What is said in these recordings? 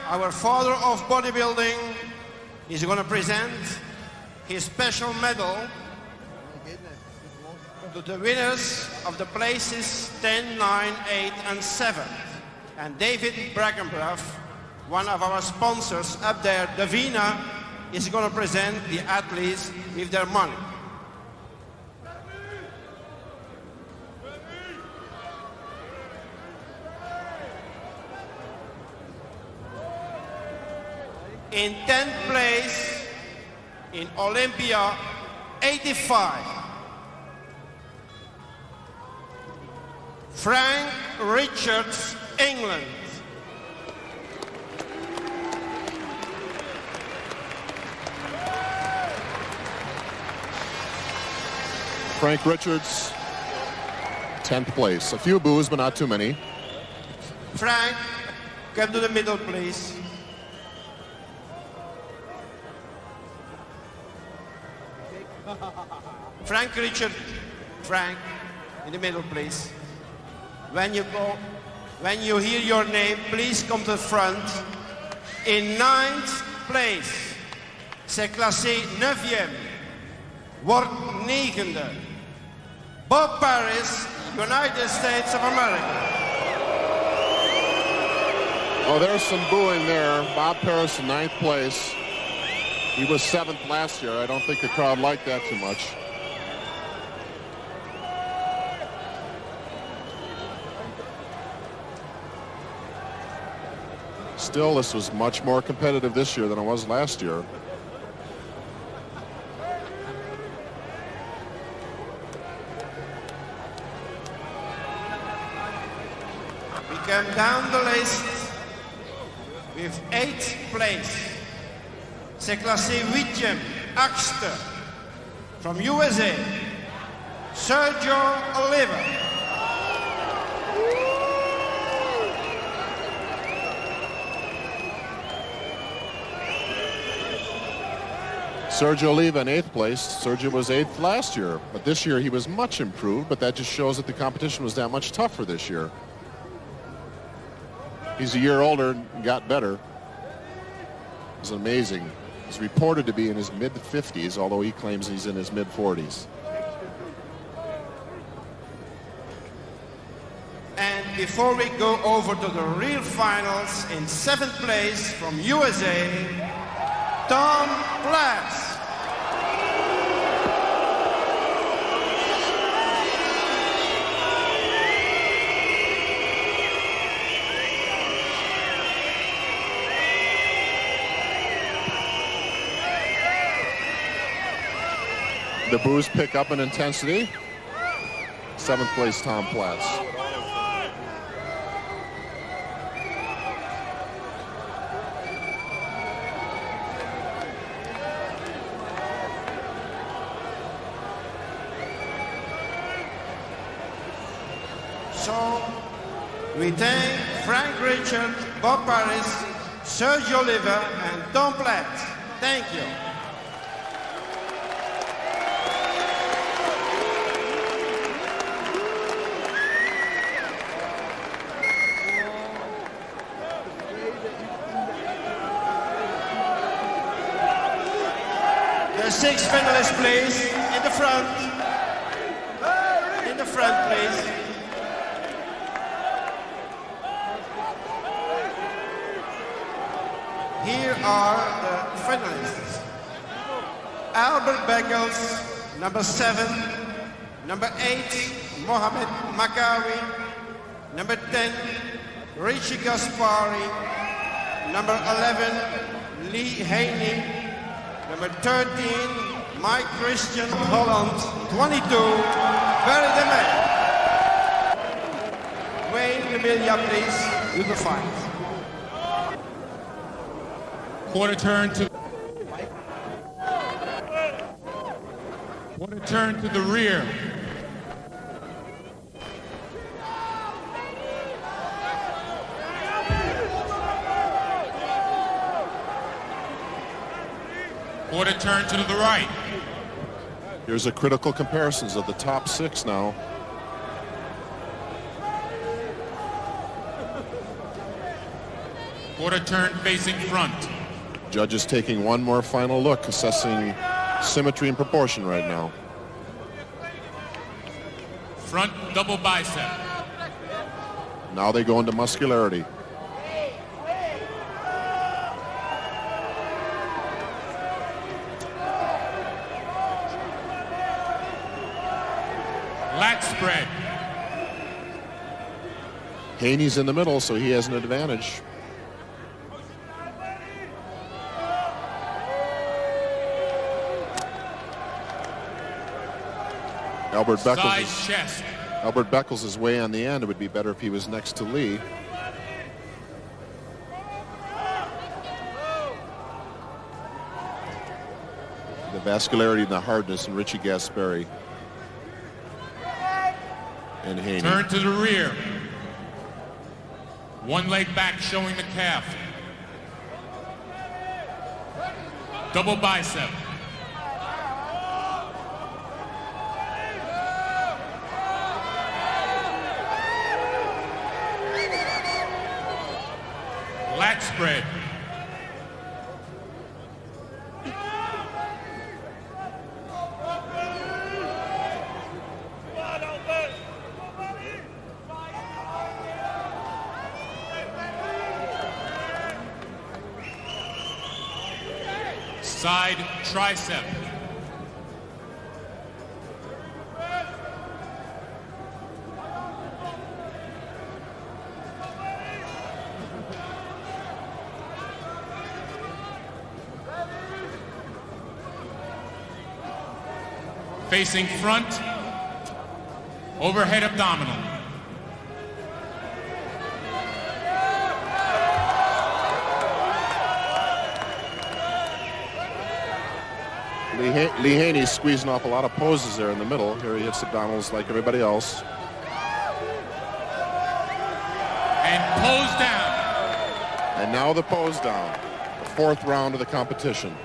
our father of bodybuilding, is going to present his special medal to the winners of the places 10, 9, 8, and 7. And David Brackenbruff, one of our sponsors up there, Davina, is going to present the athletes with their money. In 10th place, in Olympia, 85, Frank Richards, England. Frank Richards, 10th place. A few boos, but not too many. Frank, come to the middle, please. Frank Richard, Frank, in the middle, please. When you hear your name, please come to the front. In 9th place, c'est classé 9e, wordt 9e. Bob Paris, United States of America. Oh, there's some booing there. Bob Paris in 9th place. He was 7th last year. I don't think the crowd liked that too much. Still, this was much more competitive this year than it was last year. We come down the list with 8th place. C'est classé 8e, Axter, from USA, Sergio Oliva. Sergio Oliva in 8th place. Sergio was 8th last year, but this year he was much improved, but that just shows that the competition was that much tougher this year. He's a year older and got better. It's amazing. He's reported to be in his mid-50s, although he claims he's in his mid-40s. And before we go over to the real finals, in 7th place from USA, Tom Platz. The boos pick up in intensity. 7th place, Tom Platz. So we thank Frank Richard, Bob Paris, Sergio Oliva, and Tom Platz. Thank you. The 6 finalists, please, in the front. In the front, please. Here are the finalists. Albert Beckles, number 7. Number 8, Mohamed Makawi. Number 10, Richie Gaspari. Number 11, Lee Haney. Number 13, Mike Christian Holland. 22, Barry the Man. Wayne Emilia, please, do the fight. Quarter turn to the rear. Quarter turn to the right. Here's a critical comparisons of the top 6 now. Quarter turn facing front. Judges taking one more final look, assessing symmetry and proportion right now. Front double bicep. Now they go into muscularity. Lat spread. Haney's in the middle, so he has an advantage. Albert Beckles is way on the end. It would be better if he was next to Lee. The vascularity and the hardness in Richie Gasperi and Haney. Turn to the rear. One leg back showing the calf. Double bicep. Lat spread. Side tricep. Facing front, overhead abdominal. Lee Haney's squeezing off a lot of poses there in the middle. Here he hits abdominals like everybody else. And pose down. And now the pose down. The fourth round of the competition.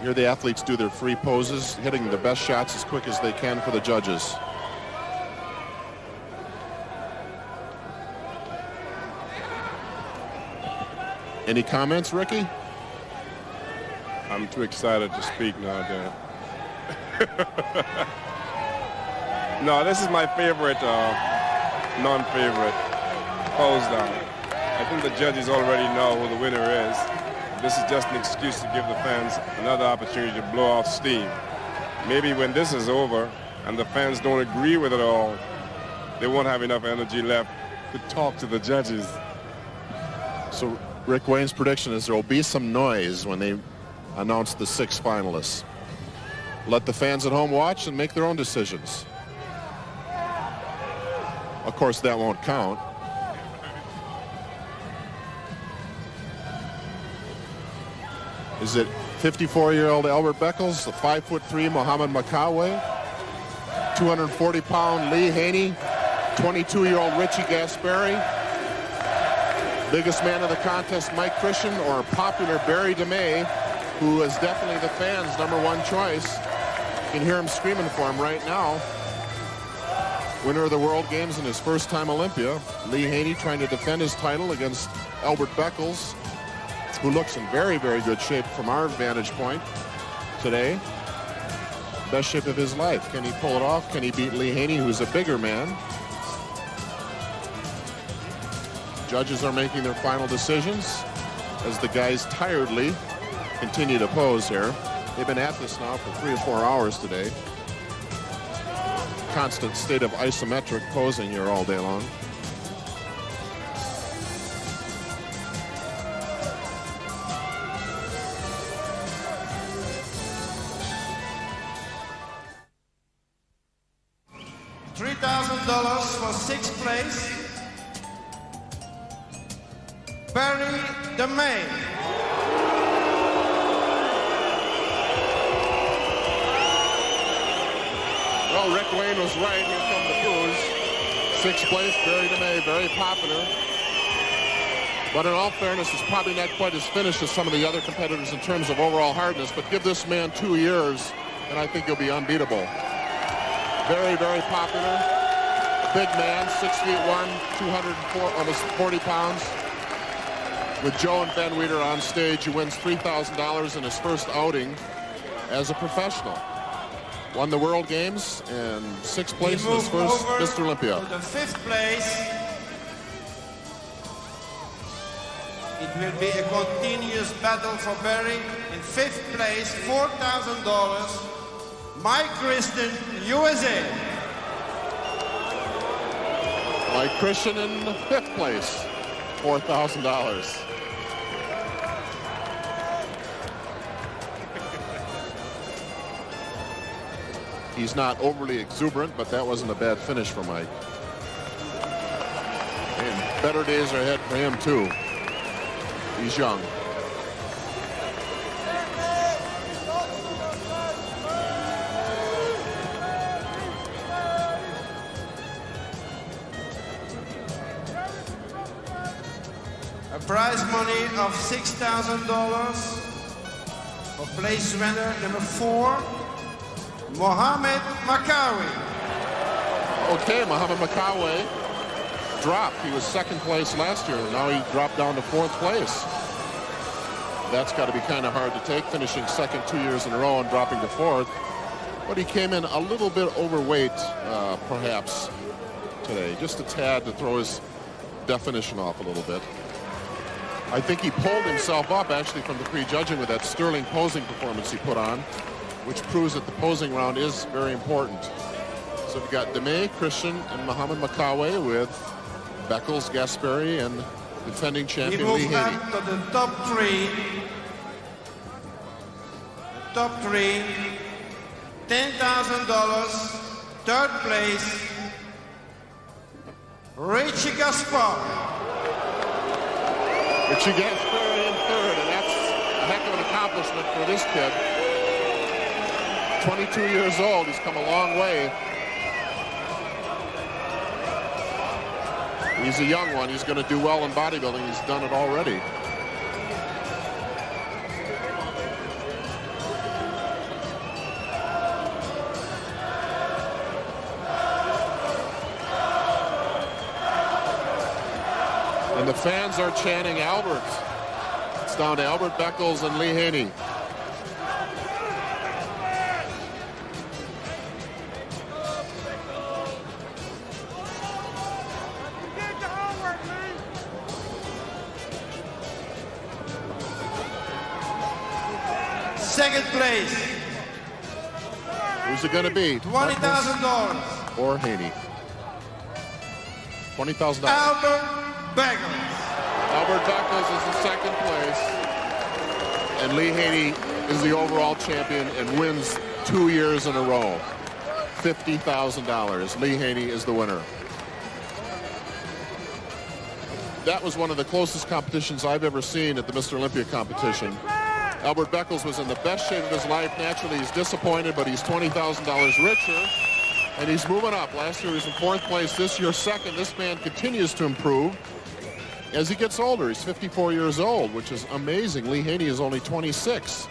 Here the athletes do their free poses, hitting the best shots as quick as they can for the judges. Any comments, Ricky? I'm too excited to speak now, Dan. No, this is my favorite, non-favorite pose down. I think the judges already know who the winner is. This is just an excuse to give the fans another opportunity to blow off steam. Maybe when this is over and the fans don't agree with it all, they won't have enough energy left to talk to the judges. So Rick Wayne's prediction is there will be some noise when they announce the 6 finalists. Let the fans at home watch and make their own decisions. Of course, that won't count. Is it 54-year-old Albert Beckles, the 5'3" Mohammed Makawe, 240-pound Lee Haney, 22-year-old Richie Gasperi, biggest man of the contest Mike Christian, or popular Barry DeMay, who is definitely the fans' #1 choice? You can hear him screaming for him right now. Winner of the World Games in his first time Olympia, Lee Haney trying to defend his title against Albert Beckles, who looks in very, very good shape from our vantage point today. Best shape of his life. Can he pull it off? Can he beat Lee Haney, who's a bigger man? Judges are making their final decisions as the guys tiredly continue to pose here. They've been at this now for 3 or 4 hours today. Constant state of isometric posing here all day long. $3,000 for 6th place. Barry DeMay. Well, Rick Wayne was right. Here come the boos. 6th place, Barry DeMay, very popular. But in all fairness, it's probably not quite as finished as some of the other competitors in terms of overall hardness. But give this man 2 years, and I think he'll be unbeatable. Very, very popular. Big man, 6'1", 204, almost 40 pounds. With Joe and Ben Weeder on stage, he wins $3,000 in his first outing as a professional. Won the World Games and 6th place in his first Mr. Olympia. To the 5th place. It will be a continuous battle for Barry. In 5th place, $4,000. Mike Christian, USA. Mike Christian in 5th place, $4,000. He's not overly exuberant, but that wasn't a bad finish for Mike. And better days are ahead for him, too. He's young. A prize money of $6,000 for place winner number 4, Mohammed Makawi. Okay, Mohammed Makawi dropped. He was 2nd place last year. Now he dropped down to 4th place. That's got to be kind of hard to take, finishing 2nd 2 years in a row and dropping to 4th. But he came in a little bit overweight, perhaps, today. Just a tad to throw his definition off a little bit. I think he pulled himself up, actually, from the prejudging with that sterling posing performance he put on, which proves that the posing round is very important. So we've got Demay, Christian, and Mohammed Makawi with Beckles, Gasperi, and defending champion Lee Haney. We move up to the top 3. The top 3, $10,000. 3rd place, Richie Gaspar. Richie Gasperi in 3rd, and that's a heck of an accomplishment for this kid. 22 years old, he's come a long way. He's a young one. He's going to do well in bodybuilding. He's done it already. And the fans are chanting Albert. It's down to Albert Beckles and Lee Haney. Second place. Who's it going to be? $20,000. Or Haney. $20,000. Albert Beckles. Albert Beckles is in 2nd place. And Lee Haney is the overall champion and wins 2 years in a row. $50,000. Lee Haney is the winner. That was one of the closest competitions I've ever seen at the Mr. Olympia competition. Albert Beckles was in the best shape of his life. Naturally, he's disappointed, but he's $20,000 richer, and he's moving up. Last year, he was in 4th place. This year, 2nd. This man continues to improve as he gets older. He's 54 years old, which is amazing. Lee Haney is only 26.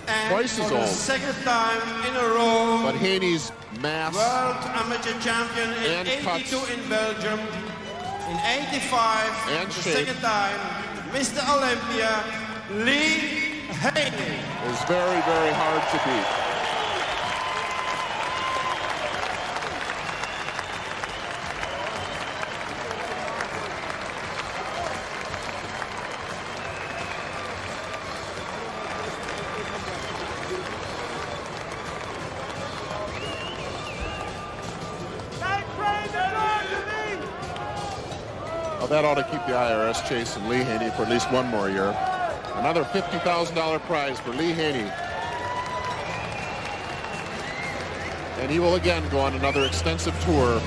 And twice as for the old. 2nd time in a row, But Haney's mass world amateur champion in and 82 cuts in Belgium, in 85, and the shape 2nd time, Mr. Olympia, Lee Haney. is very, very hard to beat. Well, that ought to keep the IRS chasing Lee Haney for at least 1 more year. Another $50,000 prize for Lee Haney. And he will again go on another extensive tour.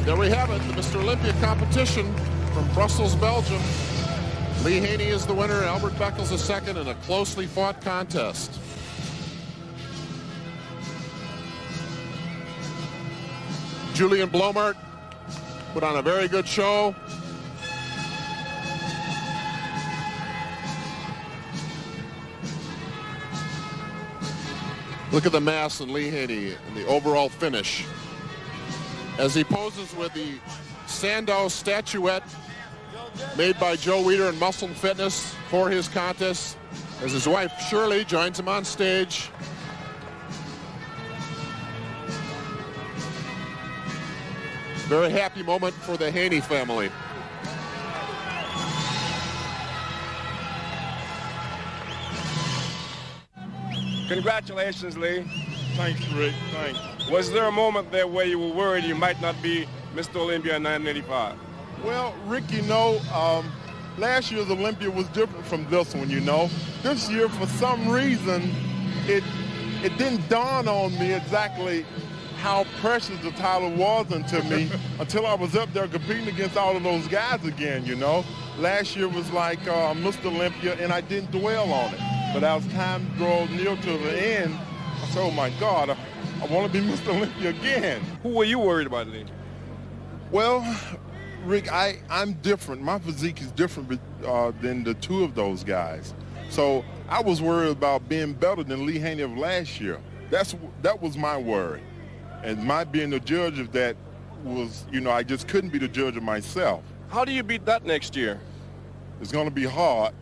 There we have it, the Mr. Olympia competition from Brussels, Belgium. Lee Haney is the winner, Albert Beckles is 2nd in a closely fought contest. Julian Blomart put on a very good show. Look at the mass in Lee Haney and the overall finish as he poses with the Sandow statuette made by Joe Weider and Muscle Fitness for his contest, as his wife Shirley joins him on stage. Very happy moment for the Haney family. Congratulations, Lee. Thanks, Rick. Thanks. Was there a moment there where you were worried you might not be Mr. Olympia in 1985? Well, Rick, you know, last year's Olympia was different from this one, you know. This year, for some reason, it didn't dawn on me exactly how precious the title was unto me until I was up there competing against all of those guys again, you know. Last year was like Mr. Olympia, and I didn't dwell on it. But as time drew near to the end, I said, oh, my God, I want to be Mr. Olympia again. Who were you worried about, Lee? Well, Rick, I'm different. My physique is different than the two of those guys. So I was worried about being better than Lee Haney of last year. That was my worry. And my being the judge of that was, you know, I just couldn't be the judge of myself. How do you beat that next year? It's going to be hard.